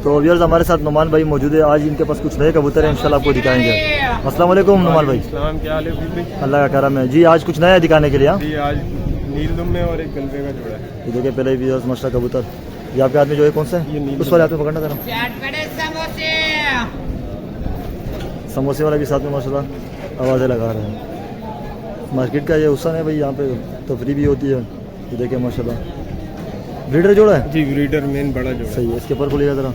तो व्यूअर्स हमारे साथ नुमान भाई मौजूद है। आज इनके पास कुछ नए कबूतर हैं, इंशाल्लाह आपको दिखाएंगे। अस्सलाम वालेकुम नुमान भाई। सलाम, क्या हाल है भाई? अल्लाह का करम है जी। आज कुछ नया है दिखाने के लिए। हाँ जी, आज नीलदम में और एक गलबे का जोड़ा है। ये देखिए पहले व्यूअर्स माशाल्लाह कबूतर। ये आपके हाथ में जो है कौन सा ये है? नीलदम। उस वाले हाथ में पकड़ना जरा। समोसे वाला भी साथ में माशाल्लाह आवाज़ें लगा रहे हैं। मार्केट का ये हुसन है भाई, यहाँ पे तफरी भी होती है। ये देखिए माशाल्लाह ब्रीडर जोड़ा है जी, ब्रीडर मेन बड़ा जोड़ा सही है। इसके पर खोलिएगा जरा।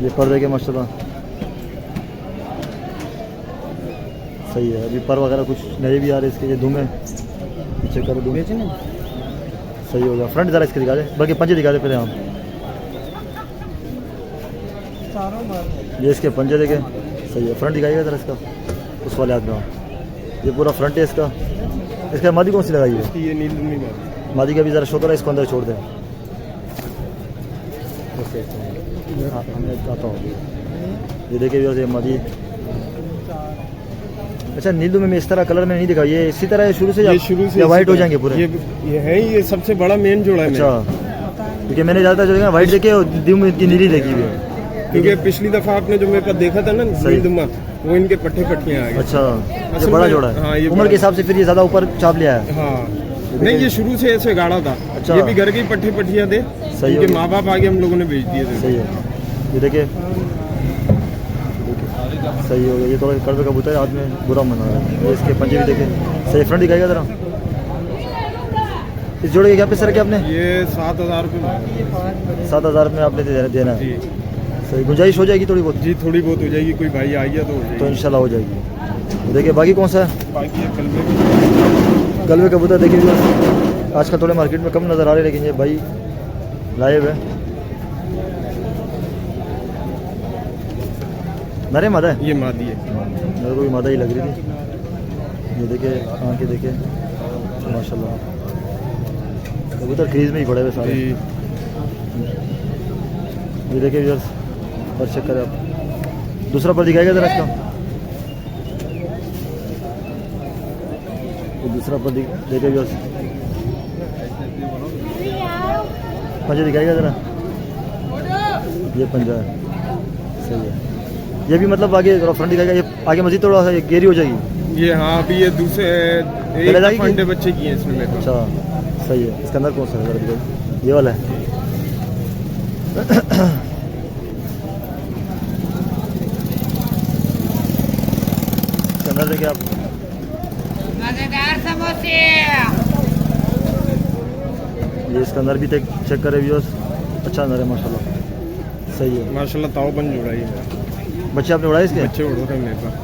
ये पर देखे माशाल्लाह सही है। अभी पर वगैरह कुछ नए भी आ रहे इसके। ये दुम है, पीछे करो दुम सही हो गया। फ्रंट जरा इसके दिखा दे, बल्कि पंजे दिखा दे पहले। हम ये इसके पंजे देखे सही है। फ्रंट दिखाइएगा जरा इसका, उस वाले हाथ में। ये पूरा फ्रंट है इसका। इसका मादी कौन सी लगाई है? ये नीलदम में मादी का भी जरा शो करा, इसको अंदर छोड़ दें। आता हूँ ये देखिए ये मादी। अच्छा नीलदम में इस तरह कलर में नहीं दिखा, ये इसी तरह है शुरू से? ये शुरू से या वाइट हो जाएंगे पूरे? ये है, ये सबसे बड़ा मेन जोड़ा है। अच्छा, क्योंकि मैंने ज़्यादा जो है वाइट देखे और दिम इनकी नीली देखी हुई है। क्योंकि पिछली दफा आपने जो मेरे पास देखा था ना नीलदम, वो इनके पट्टे पट्टियाँ आ गई। अच्छा, ये असल बड़ा में- जोड़ा है। हाँ, ये उम्र बड़ा के हिसाब से फिर ये ज़्यादा ऊपर चाप लिया है। हाँ, नहीं ये शुरू से ऐसे गाढ़ा था। अच्छा। ये भी घर की पट्टी पट्टियाँ थे, सही इनके हो। माँ बाप आगे हम लोगों ने भेज दिए थे। सही है। ये देखिए सही हो गया। ये थोड़ा कड़वे कबूतर है, हाथ में बुरा मना रहा है। ये इसके पंजे भी देखे सही। फ्रंट दिखाएगा जरा। इस जोड़े के क्या पैसे रखे आपने? ये 7,000 रुपये 7,000 में आपने देना है। जी सही गुंजाइश हो जाएगी थोड़ी बहुत? जी, थोड़ी बहुत हो जाएगी। कोई भाई आ गया तो हो तो जाएगी। इंशाल्लाह हो जाएगी। देखिए बाकी कौन सा है? बाकी ये कलबे कलवे कबूतर देखिए आजकल थोड़े मार्केट में कम नज़र आ रहे, लेकिन ये भाई लाइव है। नरे मादा है? ये मादी है। मेरे को भी मादा ही लग रही थी। ये देखिए आंखें देखिए माशाल्लाह। कबूतर क्रीज में ही पड़े हुए सारे। जी, ये देखिए व्यूअर्स, पर चेक करें आप। दूसरा पर दिखाएगा जरा इसका। ये दूसरा पर देखिए व्यूअर्स, पंजा दिखाएगा जरा। ये पंजा है सही है। ये भी मतलब आगे जरा फ्रंट दिखाएगा। ये आगे मजीद थोड़ा सा गेरी हो जाएगी। ये हाँ, अभी ये दूसरे पहले जाएगी? अंडे बच्चे किए इसमें मेरे को। अच्छा सही है। इसके अंदर कौन सा है जरा दिखाइए। ये वाला है। इसके अंदर देखिए आप। मजेदार समोसे। ये इसके अंदर भी चेक करें व्यूअर्स। अच्छा अंदर है माशाल्लाह सही है। माशाल्लाह ताव बन जोड़ा ये है। बच्चे आपने उड़ाए इसके? बच्चे उड़ रहे हैं मेरे पास।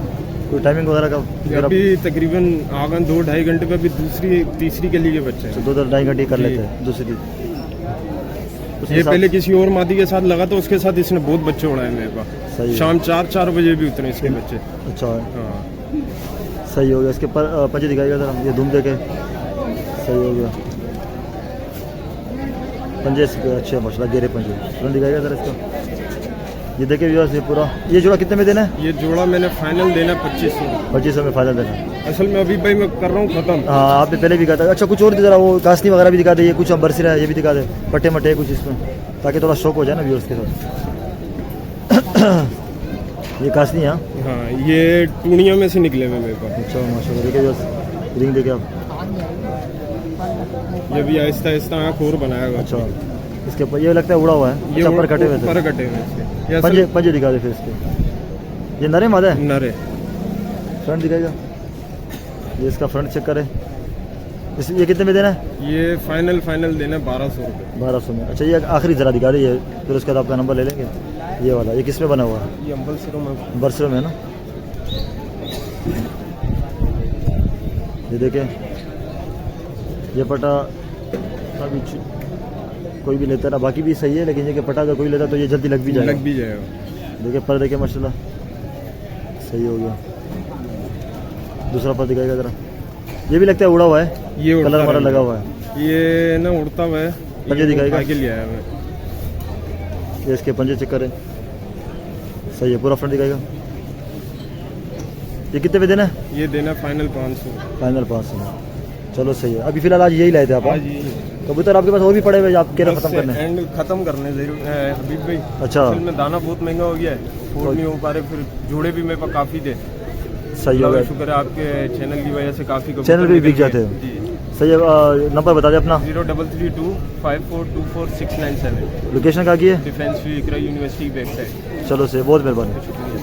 कोई टाइमिंग वगैरह का? अगर अभी तकरीबन आगन 2-2.5 घंटे पे अभी दूसरी तीसरी गली के बच्चे हैं। 2-2.5 घंटे कर जी। लेते हैं दूसरी। उसके ये साथ- पहले किसी और मादी के साथ लगा तो उसके साथ इसने बहुत बच्चे उड़ाए मेरे पास। सही है। शाम 4 बजे भी उतरे इसके बच्चे। अच्छा है हाँ, सही हो गया। इसके पर पंजे दिखाएगा जरा। ये धूम देखे सही हो गया। पंजे इसके अच्छे माशाल्लाह गेरे पंजे। फ्रंट दिखाएगा जरा इसका। ये देखिए व्यूअर्स, ये पूरा ये जोड़ा कितने में देना है? ये जोड़ा मैंने फाइनल देना 2500। 2500 में फाइनल देना है। असल में अभी भाई मैं कर रहा हूँ खत्म। हाँ आपने पहले भी कहा था। अच्छा कुछ और जरा वो कासनी वगैरह भी दिखा दे। ये कुछ बरसिरा है, ये भी दिखा दे। पट्टे मट्टे है कुछ इसमें, ताकि थोड़ा शौक हो जाए ना व्यूअर्स के साथ। ये कासनी है। हाँ हाँ, ये टूणिया में से निकले हुए मेरे पास। अच्छा माशाल्लाह। देखिए व्यूअर्स, रिंग देखिए आप। ये भी आहिस्ता आहिस्ता आँख और बनाया हुआ। अच्छा इसके ऊपर ये लगता है उड़ा हुआ है। ये अच्छा पर कटे हुए पर थे। कटे हुए इसके। ये पंजे असल पंजे दिखा दे फिर इसके। ये नरे मादा है? नर है। फ्रंट दिखाएगा। ये इसका फ्रंट चेक करें। ये कितने में देना है? ये फाइनल देना 1200 रुपये। 1200 में। अच्छा ये आखिरी ज़रा दिखा दे, फिर उसके बाद आपका नंबर ले लेंगे। ये वाला ये किस में बना हुआ है? ये अम्बल सिरों में। बरसरों में है ना। ये देखें ये पटा अभी कोई भी लेता ना, बाकी भी सही है, लेकिन ये कि पटा अगर कोई लेता तो ये जल्दी लग भी जाएगा। लग भी जाएगा। देखिए पर देखे माशाल्लाह सही हो गया। दूसरा पर दिखाएगा ज़रा। ये भी लगता है उड़ा हुआ है। ये कलर उड़ता हमारा है। लगा हुआ है। ये ना उड़ता हुआ है। पंजे दिखाएगा? आगे ले आया मैं। ये इसके पंजे चेक करें सही है। पूरा फ्रंट दिखाएगा। ये कितने पे देना है? ये देना फाइनल 500। फाइनल 500 में। चलो सही है। अभी फिलहाल आज यही लाए थे आप? हाँ? आज ये कबूतर आपके पास और भी पड़े हुए आप कह रहे खत्म करने? एंड खत्म करने जरूर हबीब भाई। अच्छा। असल में दाना बहुत महंगा हो गया है, फोड़ नहीं हो पा रहे, फिर जोड़े भी मेरे पास काफ़ी थे। सही हो अल्लाह का गया, शुक्र है आपके चैनल की वजह से काफ़ी चैनल पे भी बिक जाते हैं। जी। सही है, नंबर बता दें अपना। 033254249697। लोकेशन कहाँ की है? डिफेंस व्यू इकरा यूनिवर्सिटी की वेबसाइट। चलो से बहुत मेहरबानी। शुक्रिया।